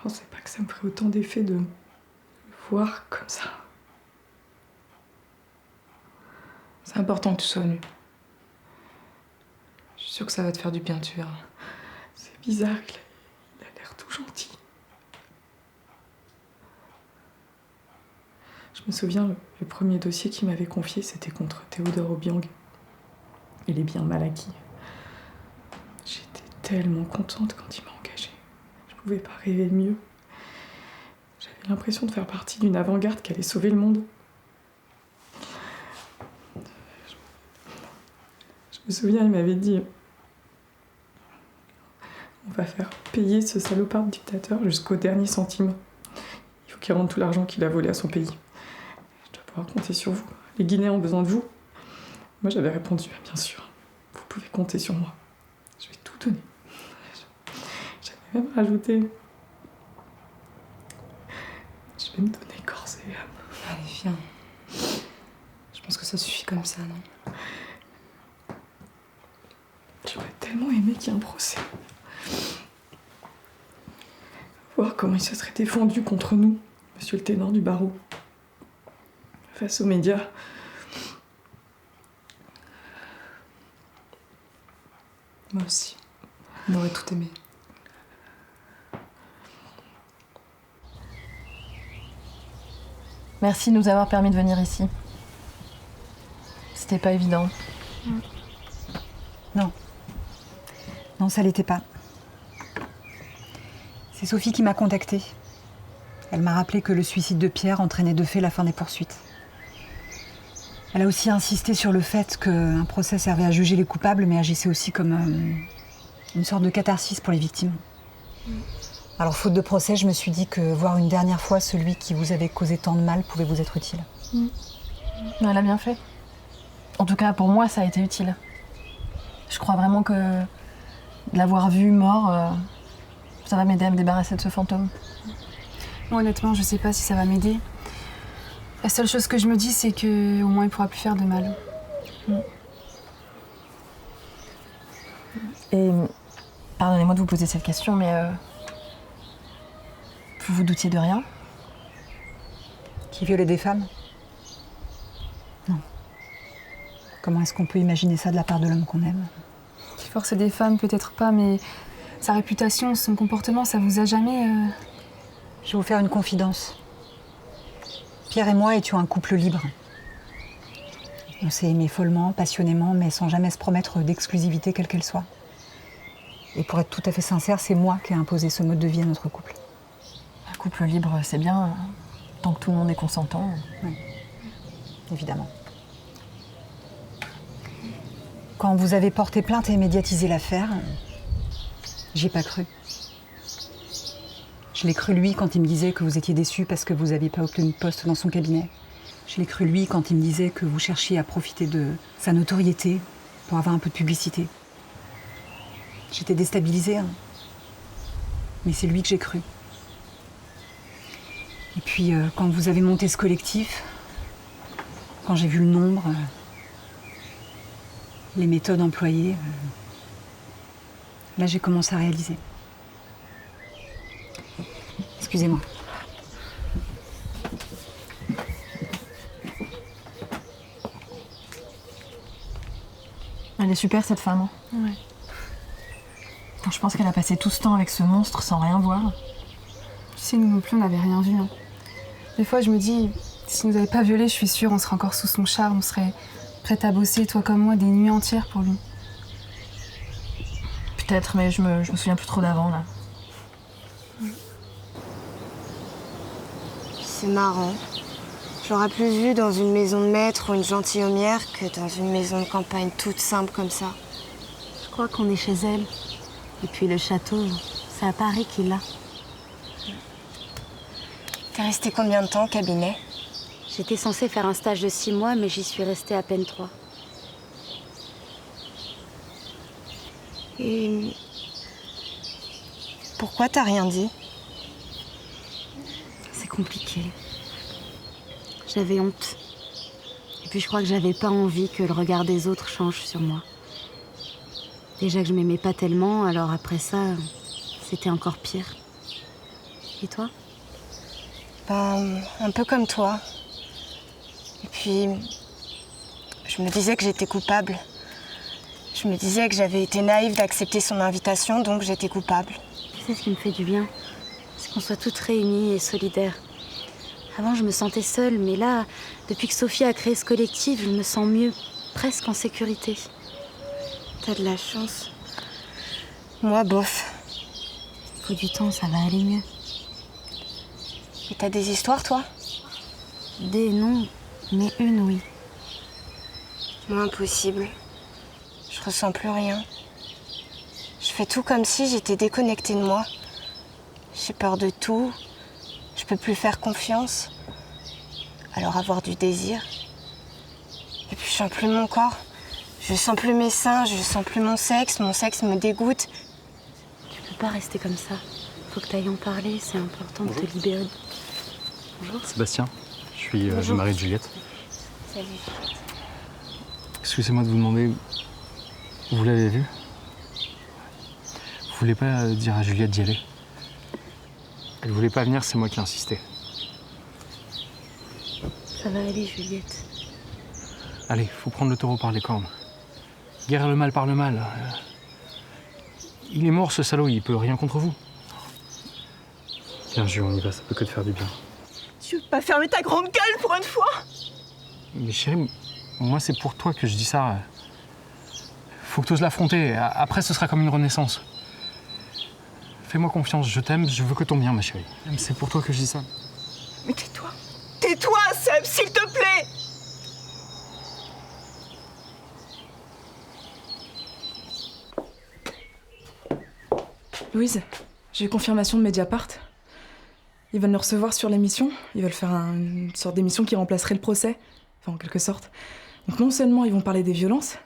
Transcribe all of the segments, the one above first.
Je pensais pas que ça me ferait autant d'effet de le voir comme ça. C'est important que tu sois venue. Je suis sûre que ça va te faire du bien, tu verras. C'est bizarre, il a l'air tout gentil. Je me souviens, le premier dossier qu'il m'avait confié, c'était contre Théodore Obiang. Il est bien mal acquis. J'étais tellement contente quand il m'a engagée. Je pouvais pas rêver mieux. J'avais l'impression de faire partie d'une avant-garde qui allait sauver le monde. Je me souviens, il m'avait dit: on va faire payer ce salopard de dictateur jusqu'au dernier centime. Il faut qu'il rende tout l'argent qu'il a volé à son pays. Je dois pouvoir compter sur vous. Les Guinéens ont besoin de vous. Moi, j'avais répondu: bien sûr, vous pouvez compter sur moi. Je vais tout donner. J'avais même rajouté: je vais me donner corps et âme. Allez, viens. Je pense que ça suffit comme ça, non? J'aurais tellement aimé qu'il y ait un procès. Voir comment il se serait défendu contre nous, monsieur le ténor du barreau. Face aux médias. Moi aussi. On aurait tout aimé. Merci de nous avoir permis de venir ici. C'était pas évident. Non. Non, ça l'était pas. C'est Sophie qui m'a contactée. Elle m'a rappelé que le suicide de Pierre entraînait de fait la fin des poursuites. Elle a aussi insisté sur le fait qu'un procès servait à juger les coupables, mais agissait aussi comme une sorte de catharsis pour les victimes. Alors, faute de procès, je me suis dit que voir une dernière fois celui qui vous avait causé tant de mal pouvait vous être utile. Elle a bien fait. En tout cas, pour moi, ça a été utile. Je crois vraiment que de l'avoir vu mort, ça va m'aider à me débarrasser de ce fantôme. Moi, honnêtement, je sais pas si ça va m'aider. La seule chose que je me dis, c'est qu'au moins il pourra plus faire de mal. Et pardonnez-moi de vous poser cette question, mais vous vous doutiez de rien? Qui violait des femmes? Non. Comment est-ce qu'on peut imaginer ça de la part de l'homme qu'on aime? Qui force des femmes, peut-être pas, mais sa réputation, son comportement, ça vous a jamais... Je vais vous faire une confidence. Pierre et moi étions un couple libre. On s'est aimés follement, passionnément, mais sans jamais se promettre d'exclusivité quelle qu'elle soit. Et pour être tout à fait sincère, c'est moi qui ai imposé ce mode de vie à notre couple. Un couple libre, c'est bien, tant que tout le monde est consentant. Oui, évidemment. Quand vous avez porté plainte et médiatisé l'affaire, j'y ai pas cru. Je l'ai cru lui quand il me disait que vous étiez déçu parce que vous n'aviez pas obtenu de poste dans son cabinet. Je l'ai cru lui quand il me disait que vous cherchiez à profiter de sa notoriété pour avoir un peu de publicité. J'étais déstabilisée, hein. Mais c'est lui que j'ai cru. Et puis quand vous avez monté ce collectif, quand j'ai vu le nombre, les méthodes employées, là j'ai commencé à réaliser. Excusez-moi. Elle est super, cette femme. Ouais. Je pense qu'elle a passé tout ce temps avec ce monstre sans rien voir. Tu sais, nous non plus, on n'avait rien vu. Hein. Des fois, je me dis, s'il nous avait pas violés, je suis sûre, on serait encore sous son charme, on serait prête à bosser, toi comme moi, des nuits entières pour lui. Peut-être, mais je me souviens plus trop d'avant, là. C'est marrant. Je l'aurais plus vu dans une maison de maître ou une gentilhommière que dans une maison de campagne toute simple comme ça. Je crois qu'on est chez elle. Et puis le château, c'est à Paris qu'il l'a. T'es resté combien de temps au cabinet? J'étais censée faire un stage de 6 mois, mais j'y suis restée à peine 3. Et pourquoi t'as rien dit? C'est compliqué. J'avais honte. Et puis je crois que j'avais pas envie que le regard des autres change sur moi. Déjà que je m'aimais pas tellement, alors après ça, c'était encore pire. Et toi? Ben, un peu comme toi. Et puis, je me disais que j'étais coupable. Je me disais que j'avais été naïve d'accepter son invitation, donc j'étais coupable. Tu sais ce qui me fait du bien? C'est qu'on soit toutes réunies et solidaires. Avant, je me sentais seule, mais là, depuis que Sophie a créé ce collectif, je me sens mieux, presque en sécurité. T'as de la chance. Moi, bof. Faut du temps, ça va aller mieux. Et t'as des histoires, toi? Des non, mais une, oui. Moi, impossible. Je ressens plus rien. Je fais tout comme si j'étais déconnectée de moi. J'ai peur de tout. Je peux plus faire confiance. Alors avoir du désir. Et puis je sens plus mon corps. Je sens plus mes seins, je sens plus mon sexe me dégoûte. Tu peux pas rester comme ça. Faut que t'ailles en parler, c'est important de te libérer. Bonjour. Sébastien, je suis le mari de Juliette. Salut. Excusez-moi de vous demander, vous l'avez vue? Vous voulez pas dire à Juliette d'y aller? Elle voulait pas venir, c'est moi qui ai insisté. Ça va aller, Juliette. Allez, faut prendre le taureau par les cornes. Guérir le mal par le mal. Il est mort, ce salaud, il peut rien contre vous. Viens, Jules, on y va, ça peut que te faire du bien. Tu veux pas fermer ta grande gueule pour une fois? Mais chérie, moi c'est pour toi que je dis ça. Faut que tu oses l'affronter, après ce sera comme une renaissance. Fais-moi confiance, je t'aime, je veux que ton bien, ma chérie. C'est pour toi que je dis ça. Mais tais-toi. Tais-toi, Seb, s'il te plaît. Louise, j'ai eu confirmation de Mediapart. Ils veulent nous recevoir sur l'émission. Ils veulent faire une sorte d'émission qui remplacerait le procès. Enfin, en quelque sorte. Donc non seulement ils vont parler des violences,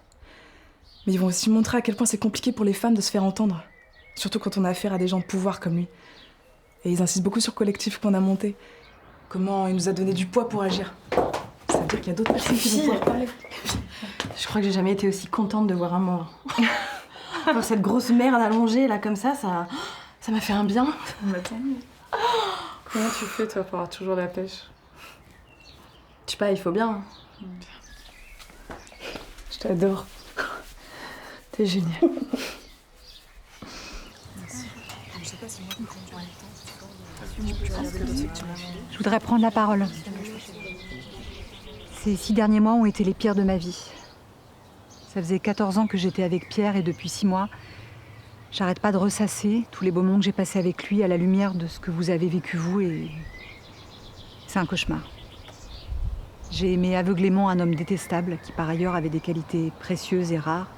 mais ils vont aussi montrer à quel point c'est compliqué pour les femmes de se faire entendre. Surtout quand on a affaire à des gens de pouvoir comme lui. Et ils insistent beaucoup sur le collectif qu'on a monté. Comment il nous a donné du poids pour agir. Ça veut dire qu'il y a d'autres personnes qui vont pouvoir parler. Je crois que j'ai jamais été aussi contente de voir un mort. Voir cette grosse merde allongée là comme ça m'a fait un bien. Comment tu fais, toi, pour avoir toujours la pêche? Je sais pas, il faut bien. Je t'adore. T'es génial. Je voudrais prendre la parole. Ces 6 derniers mois ont été les pires de ma vie. Ça faisait 14 ans que j'étais avec Pierre et depuis 6 mois, j'arrête pas de ressasser tous les beaux moments que j'ai passés avec lui à la lumière de ce que vous avez vécu vous et c'est un cauchemar. J'ai aimé aveuglément un homme détestable qui par ailleurs avait des qualités précieuses et rares.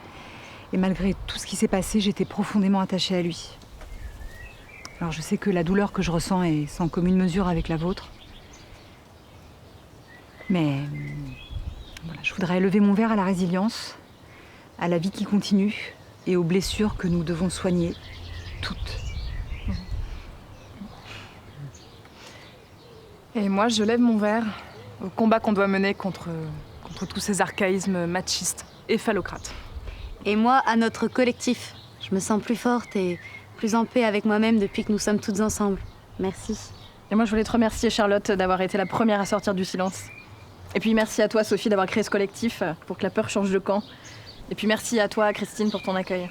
Et malgré tout ce qui s'est passé, j'étais profondément attachée à lui. Alors je sais que la douleur que je ressens est sans commune mesure avec la vôtre. Mais voilà, je voudrais lever mon verre à la résilience, à la vie qui continue et aux blessures que nous devons soigner, toutes. Et moi, je lève mon verre au combat qu'on doit mener contre tous ces archaïsmes machistes et phallocrates. Et moi, à notre collectif. Je me sens plus forte et plus en paix avec moi-même depuis que nous sommes toutes ensemble. Merci. Et moi je voulais te remercier Charlotte d'avoir été la première à sortir du silence. Et puis merci à toi Sophie d'avoir créé ce collectif pour que la peur change de camp. Et puis merci à toi Christine pour ton accueil.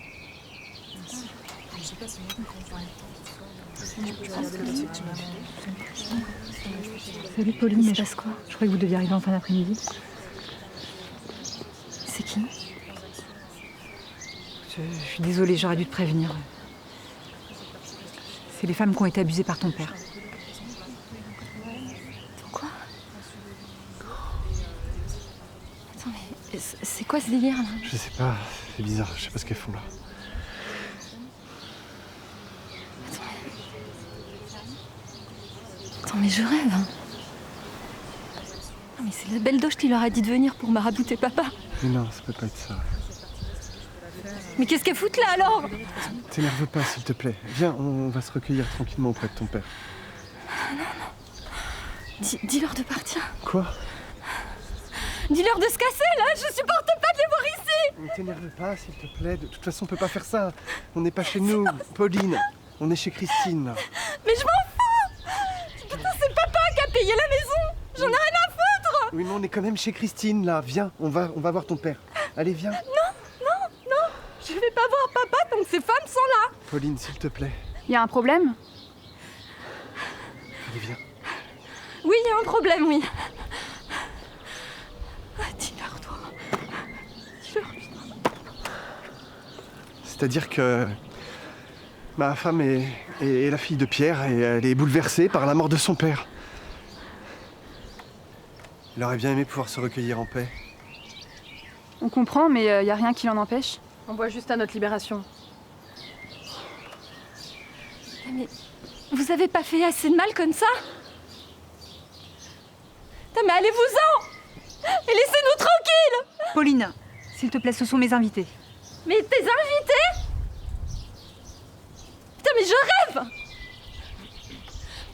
Salut Pauline, Il mais se passe quoi? je croyais que vous deviez arriver en fin d'après-midi. C'est qui? Je suis désolée, j'aurais dû te prévenir. C'est les femmes qui ont été abusées par ton père. Quoi? Attends, mais c'est quoi ce délire là? Je sais pas, c'est bizarre, je sais pas ce qu'elles font là. Attends, mais je rêve. Hein. Non, mais c'est la belle doge qui leur a dit de venir pour marabouter papa. Mais non, ça peut pas être ça. Mais qu'est-ce qu'elle fout là alors? T'énerve pas, s'il te plaît. Viens, on va se recueillir tranquillement auprès de ton père. Dis-leur de partir. Quoi? Dis-leur de se casser là, je supporte pas de les voir ici. Ne t'énerve pas, s'il te plaît. De toute façon, on peut pas faire ça. On n'est pas chez nous, Pauline. On est chez Christine, là. Mais je m'en fous. payer la maison. J'en ai rien à foutre. Oui, mais on est quand même chez Christine, là. Viens, on va voir ton père. Allez, viens. Non, je vais pas voir papa tant que ces femmes sont là. Pauline, s'il te plaît. Il y a un problème? Allez, viens. Oui, il y a un problème, oui. Dis-leur, toi. Dis-leur, putain. C'est-à-dire que ma femme est la fille de Pierre et elle est bouleversée par la mort de son père. Elle aurait bien aimé pouvoir se recueillir en paix. On comprend, mais il y a rien qui l'en empêche. On voit juste à notre libération. Mais vous avez pas fait assez de mal comme ça? Putain, mais allez-vous-en! Et laissez-nous tranquilles! Pauline, s'il te plaît, ce sont mes invités. Mais tes invités? Putain, mais je rêve!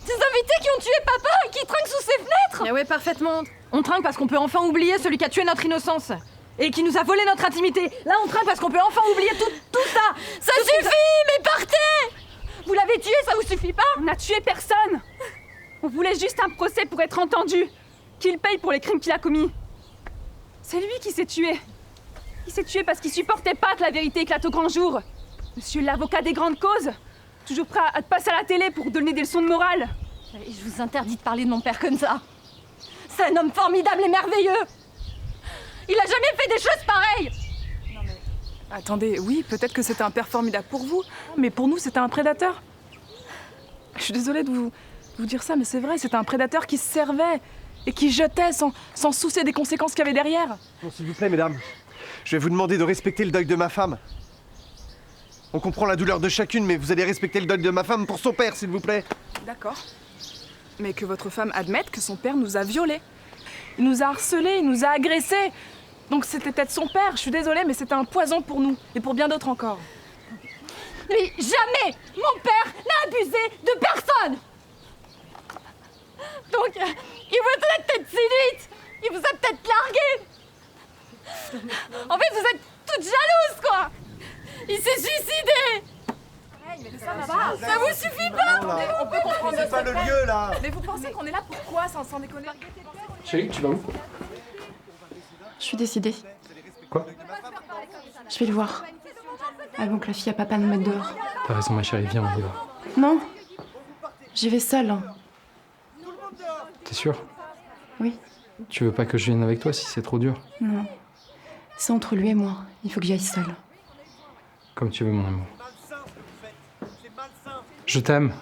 Tes invités qui ont tué papa et qui trinquent sous ses fenêtres! Mais ouais, parfaitement. On trinque parce qu'on peut enfin oublier celui qui a tué notre innocence. Et qui nous a volé notre intimité. Là, on trinque parce qu'on peut enfin oublier tout ça. Ça suffit, mais partez! Vous l'avez tué, ça vous suffit pas? On n'a tué personne. On voulait juste un procès pour être entendu. Qu'il paye pour les crimes qu'il a commis. C'est lui qui s'est tué. Il s'est tué parce qu'il supportait pas que la vérité éclate au grand jour. Monsieur l'avocat des grandes causes, toujours prêt à te passer à la télé pour donner des leçons de morale. Et je vous interdis de parler de mon père comme ça. C'est un homme formidable et merveilleux. Il a jamais fait des choses pareilles. Attendez, oui, peut-être que c'était un père formidable pour vous, mais pour nous, c'était un prédateur. Je suis désolée de vous dire ça, mais c'est vrai, c'était un prédateur qui se servait et qui jetait sans se soucier des conséquences qu'il y avait derrière. Bon, s'il vous plaît, mesdames, je vais vous demander de respecter le deuil de ma femme. On comprend la douleur de chacune, mais vous allez respecter le deuil de ma femme pour son père, s'il vous plaît. D'accord. Mais que votre femme admette que son père nous a violés. Il nous a harcelés, il nous a agressés. Donc c'était peut-être son père, je suis désolée, mais c'était un poison pour nous et pour bien d'autres encore. Mais jamais mon père n'a abusé de personne. Donc, il vous a peut-être séduite. Il vous a peut-être largué. En fait, vous êtes toutes jalouses, quoi. Il s'est suicidé. Ça vous suffit pas? On peut comprendre. C'est pas le lieu, là. Mais vous pensez qu'on est là pourquoi, sans déconner? Chérie, tu vas où? Je suis décidée. Quoi? Je vais le voir. Avant que la fille à papa nous mette dehors. T'as raison, ma chérie, viens, on y va. Non. J'y vais seule. Hein. T'es sûre? Oui. Tu veux pas que je vienne avec toi si c'est trop dur? Non. C'est entre lui et moi. Il faut que j'y aille seule. Comme tu veux, mon amour. Je t'aime.